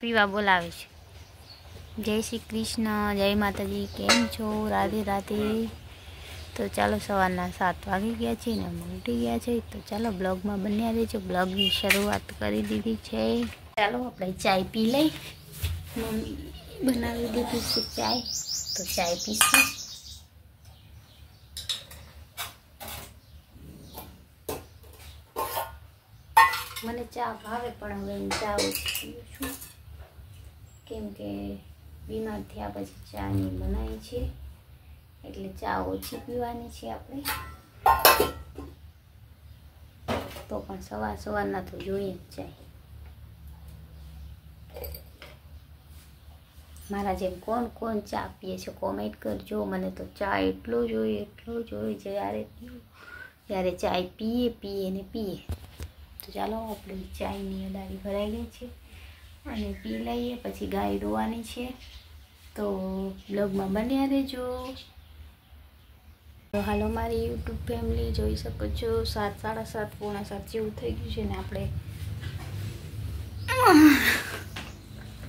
पीवा बोलावे छे। जय श्री कृष्ण, जय माताजी। केम छो? राधे राधे। तो चलो सवाરના 7 वागी गया छे ने અમે ઉઠી ગયા છે। તો ચાલો બ્લોગમાં બન્યા રહેજો। બ્લોગની શરૂઆત કરી દીધી છે। ચાલો આપણે ચાય પી લઈ। મમ્મી બનાવી દીધી છે ચાય, તો ચાય પીશું। મને ચા ભાવે પણ હવે હું ચા ઓછી પીઉં છું, કેમ કે બીમાર થયા પછી ચા નહીં બનાવી છે, એટલે ચા ઓછી પીવાની છે આપણે। તો પણ સવારના તો જોઈએ જ ચાય। મારા જેમ કોણ કોણ ચા પીએ છે કોમેન્ટ કરજો। મને તો ચા એટલો જોઈએ જ્યારે ચાય પીએ ને પીએ। તો ચાલો આપણે ચાયની અડાડી ભરાઈ ગઈ છે અને પી લઈએ, પછી ગાય દોવાની છે। તો બ્લોગમાં બન્યા રહેજો। તો હાલો મારી યુટ્યુબ ફેમિલી જોઈ શકો છો 7, 7:30, પોણા 7 જેવું થઈ ગયું છે ને આપણે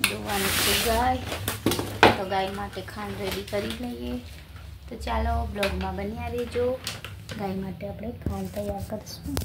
દોવાની છે ગાય। તો ગાય માટે ખાંડ રેડી કરી લઈએ। તો ચાલો બ્લોગમાં બન્યા રહેજો। ગાય માટે આપણે ખાંડ તૈયાર કરીશું।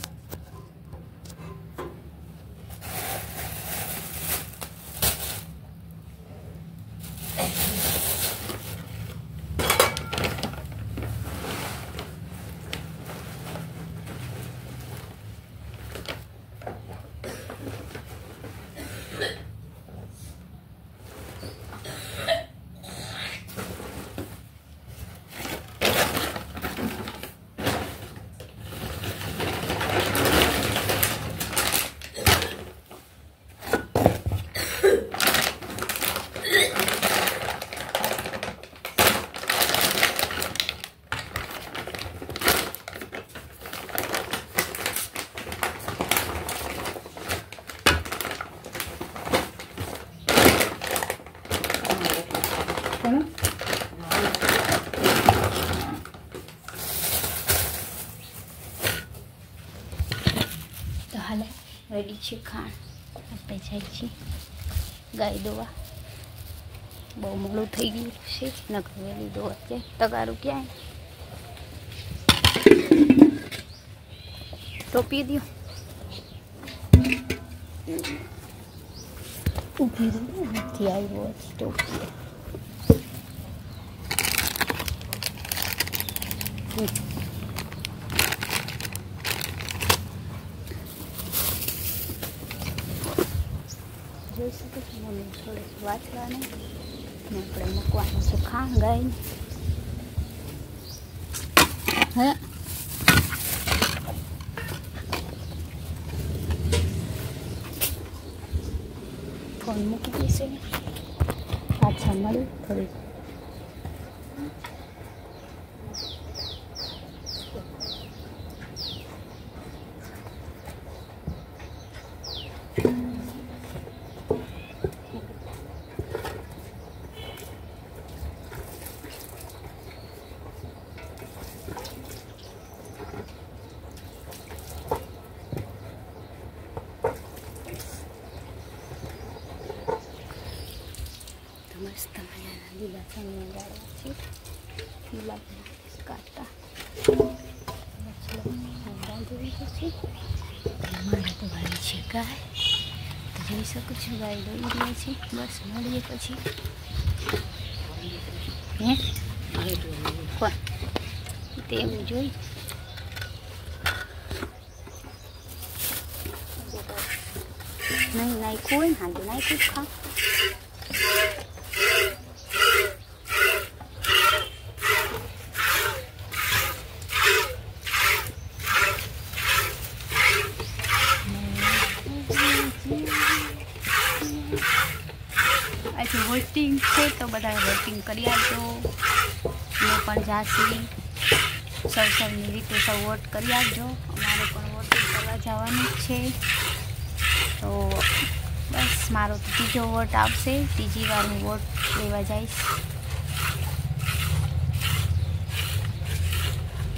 તો હાલો રેડી છે ખાંડ, આપણે જાય છીએ ગાય દોવા। બહુ મોડું થઈ ગયું છે, નકર વહેલી દોવા જાય। તગારું ક્યાંય ટોપી દો, ઊભી નથી આવ્યો ટોપી। જોઈ શકો છો મમ્મી થોડુંક વાંચવાનું ને આપણે મૂકવાનું છે ખાંડ ગાયને। હે ફોન મૂકી દેશે, પાછા મળ્યું થોડી। મસ્ત મજાના લીલા ચણા ગાળ્યા છે, લીલા કાઢતા બાંધવી પછી મારે તો ગાય છે ગાય। તો જોઈ શકો છો ગાય દોઈ રહી છે। બસ મળીએ પછી। હે કોણ તે હું જોઈ નહીં નાખ્યું હોય ને હાંડું નાખ્યું જ ખા। આજે વોટિંગ છે તો બધા વોટિંગ કરી આપજો। મેં પણ જાસી સૌની રીતે સૌ વોટ કરી આપજો। અમારે પણ વોટિંગ કરવા જવાનું જ છે। તો બસ મારો તો ત્રીજો વોટ આવશે, ત્રીજી વાર હું વોટ લેવા જઈશ।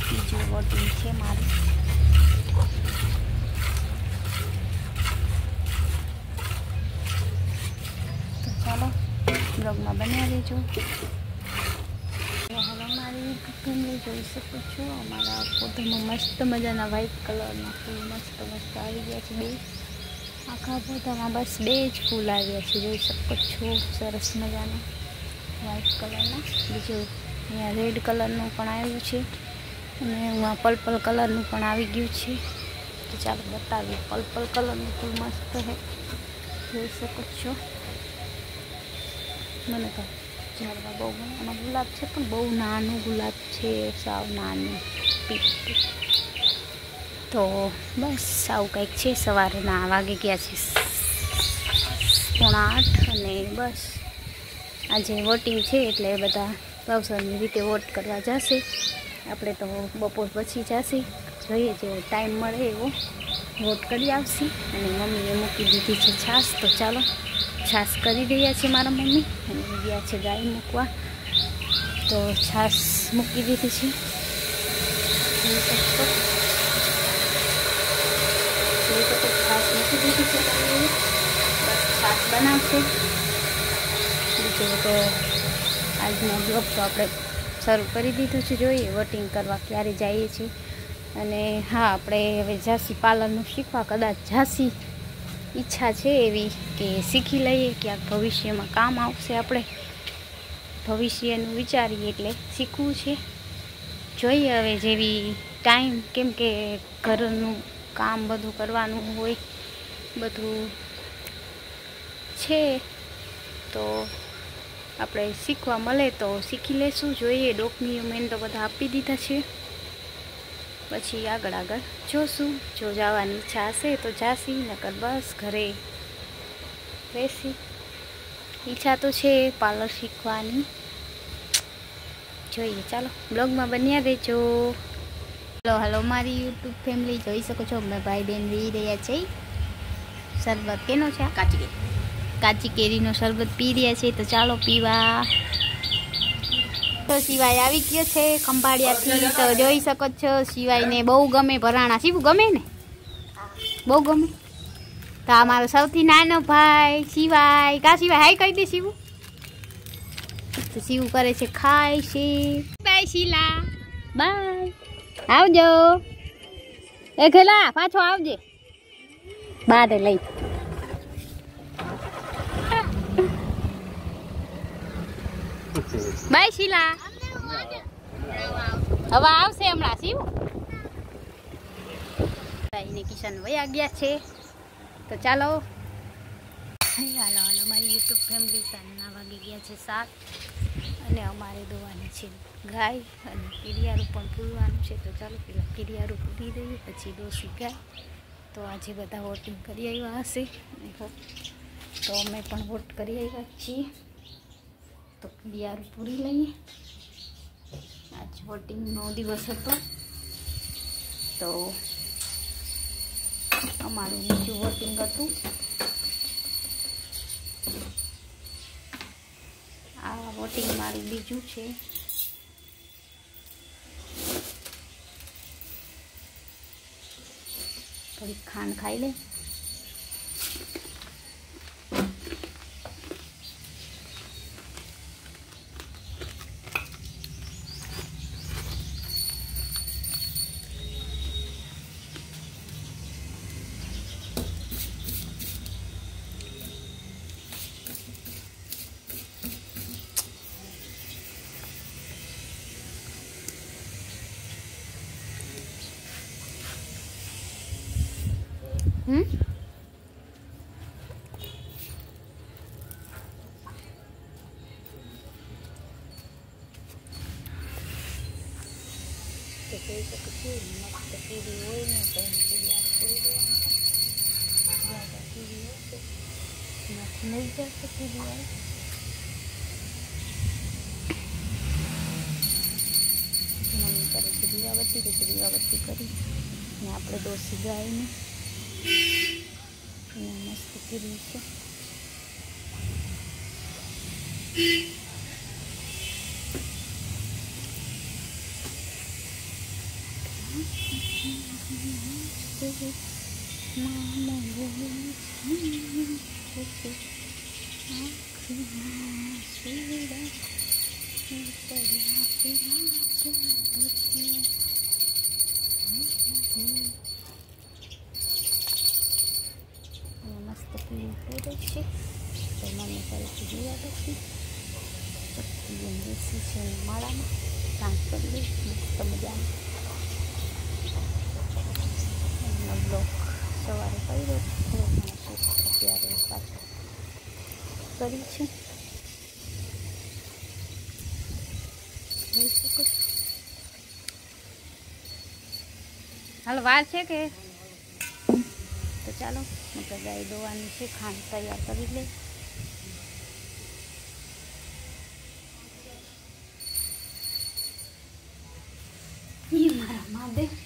ત્રીજું વોટિંગ છે મારું। બ્લોગમાં બન્યા રહેજો। હવે અમારી ફેમિલી જોઈ શકો છો, અમારા પોતામાં મસ્ત મજાના વ્હાઈટ કલરના ફૂલ મસ્ત મસ્ત આવી ગયા છે। બે આખા પોતામાં બસ બે જ ફૂલ આવ્યા છે, જોઈ શકો છો, સરસ મજાના વ્હાઈટ કલરના। બીજું અહીંયા રેડ કલરનું પણ આવ્યું છે અને અહીંયા પર્પલ કલરનું પણ આવી ગયું છે। તો ચાલો બતાવીએ, પર્પલ કલરનું ફૂલ મસ્ત છે, જોઈ શકો છો। મને તો ઝાડવા બહુ ગમે। આમાં ગુલાબ છે પણ બહુ નાનું ગુલાબ છે, સાવ નાનું પીળું। તો બસ આવું કંઈક છે। સવારના વાગી ગયા છે 7:45 અને બસ આજે વોટિંગ છે એટલે બધા ભાવસરની રીતે વોટ કરવા જશે। આપણે તો બપોર પછી જશે, જોઈએ જેવો ટાઈમ મળે એવો વોટ કરી આવશે। અને મમ્મીએ મૂકી દીધી છે છાશ, તો ચાલો છાશ કરી રહ્યા છે મારા મમ્મી, અને ગયા છે ગાય મૂકવા, તો છાશ મૂકી દીધી છે। છાશ મૂકી દીધી છે, બસ છાશ બનાવશે। બીજું તો આજનો બ્લોગ તો આપણે શરૂ કરી દીધું છે, જોઈએ વોટિંગ કરવા ક્યારે જઈએ છીએ। અને હા, આપણે હવે ઝાંસી પાર્લરનું શીખવા કદાચ ઝાંસી ઈચ્છા છે એવી કે શીખી લઈએ, ક્યાંક ભવિષ્યમાં કામ આવશે। આપણે ભવિષ્યનું વિચારીએ એટલે શીખવું છે, જોઈએ હવે જેવી ટાઈમ, કેમ કે ઘરનું કામ બધું કરવાનું હોય, બધું છે, તો આપણે શીખવા મળે તો શીખી લેશું। જોઈએ ડોક્યુમેન્ટ તો બધા આપી દીધા છે, પછી આગળ જોશું। જો જવાની ઈચ્છા હશે તો જાસી, નકર બસ ઘરે રહેશી। ઈચ્છા તો છે પાર્લર શીખવાની, જોઈએ ચાલો બ્લોગમાં બન્યા રહેજો। હાલો મારી યુટ્યુબ ફેમિલી જોઈ શકો છો, અમે ભાઈ બહેન પી રહ્યા છે શરબત। કેનો છે? કાચી કેરીનો શરબત પી રહ્યા છે, તો ચાલો પીવા। તો સિવાય આવી ગયો છે ખંભાળિયાથી, તો જોઈ શકો છો સિવાયને બહુ ગમે ભરાણા। શિવું ગમે ને? બહુ ગમે। તો આ મારો સૌથી નાનો ભાઈ સિવાય, કા સિવાય હાય કહી દે શિવું। તો શિવું કરે છે ખાય છે। બાય શીલા, બાય, આવજો। એ ખેલા પાછો આવજે, બારે લઈ। બાય શીલા, હવે આવશે હમણાં શિવ। ને કિશન વયા ગયા છે, તો ચાલો હાલો અમારી યુટ્યુબ ફેમિલી સાંજના વાગી ગયા છે 7, અને અમારે દોવાની છે ગાય, અને કીડિયારું પણ પૂરવાનું છે। તો ચાલો પેલા કીડિયારું પૂરી દઈએ, પછી દોશી ગાય। તો આજે બધા વોટિંગ કરી આવ્યા હશે, તો અમે પણ વોટ કરી આવ્યા છીએ, તો કીડિયારું પૂરી લઈએ। આજ વોટિંગનો દિવસ હતો, તો અમારું બીજું વોટિંગ હતું। આ વોટિંગ મારું બીજું છે। થોડીક ખાંડ ખાઈ લે। તો જોઈ શકો છો મસ્ત કીડી હોય ને તો એને કીડિયારું પૂરી દેવાનું, જ્યાં જ્યાં કીડી હશે એમાંથી મળી જશે કીડિયારું। મમ્મી કરે છે દીવાબત્તી, તો દીવાબત્તી કરી ને આપણે દોશી ગાયને મસ્ત કીડી છે। मस्त पीड़ी करे छे तो मम्मी करे छे दिया बत्ती चक्की बेसी छे माळामां कांच कर ली मस्त मजानो ब्लॉक सवारे कर्यो अत्यारे पाछो करी छे हाल वार छे के तो चलो मतलब गाय दोवानी छे खांड तैयार करी ले ये मारा महादेव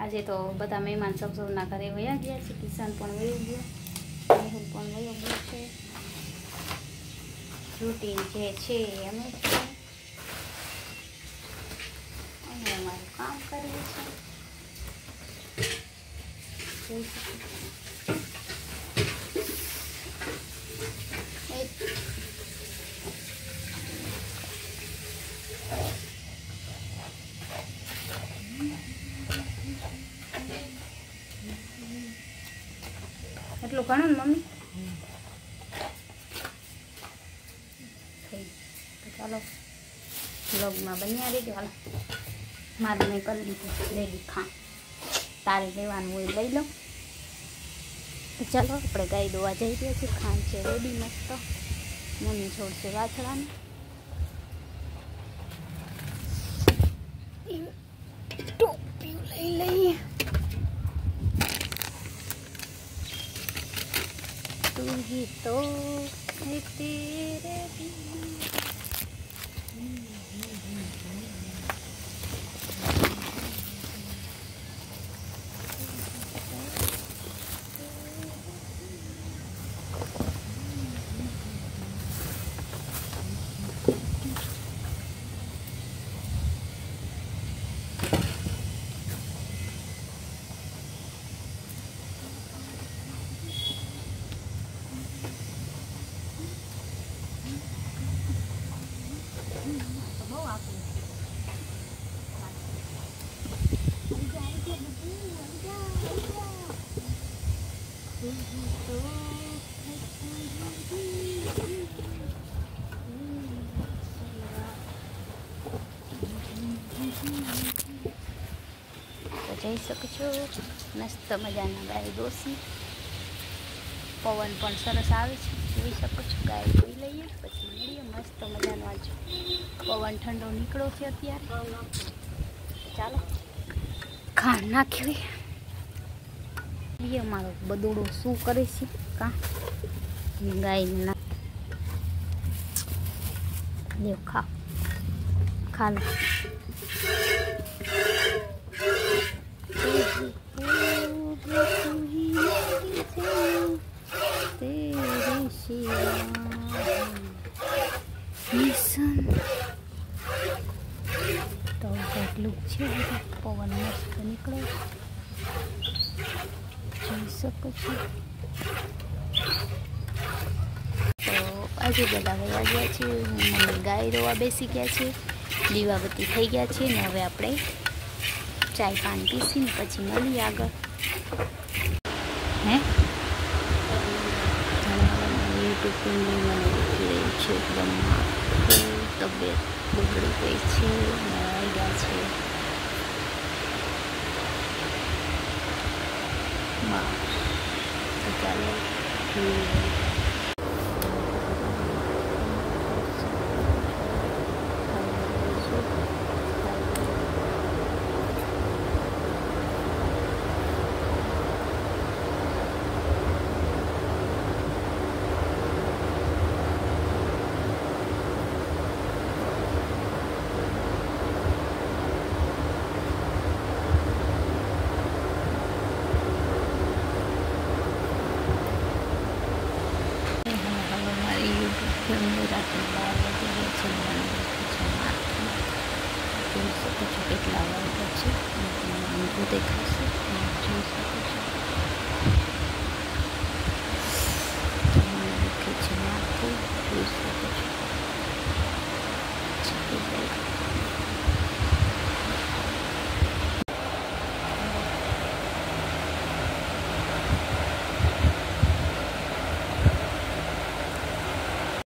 आज तो बधा मेहमान सबना घरे वया गया है किसान पण वयो गयो मेहुल पण वयो गयो छे रूटीन जे छे अमे अमारुं काम करीए छे એટલું ઘણું ને મમ્મી તો ચાલો વ્લોગમાં બન્યા રહેજો હાલ મારે મેં કરી લીધું રેડી ખા તારે લેવાનું હોય લઈ લો તો ચાલો આપણે ગાય દોવા જઈ રહ્યા છીએ ખાંડ છે રેડી મસ્ત મમ્મી છોડશે વાછડાને ટોપી લઈ લઈએ तू ही तो है तेरे જઈ શકો છો મસ્ત મજાના ગાય દોશી પવન પણ સરસ આવે છે જોઈ શકો છો ગાય જોઈ લઈએ પછી મળીએ મસ્ત મજાનો આજ પવન ઠંડો નીકળ્યો છે અત્યારે ચાલો ખાંડ નાખી અમારો બદોડો શું કરે છે કા ગાયને ના લ્યો ખા ખા લો तो કેટલું છે પવન મસ્ત નીકળે જોઈ શકો છો તો આજે બધા વયા ગયા છે મમ્મી ગાય રોવા બેસી ગયા છે દીવાબત્તી થઈ ગયા છે ને હવે આપણે ચાય પાણી પીસીને પછી મળીએ આગળ હે યુટ્યુબ મને દેખી રહી છે એકદમ તબિયત બગડી ગઈ છે આવી ગયા છે તો ચાલો કેટલા વાગ્યા છે ઊંધું દેખાશે.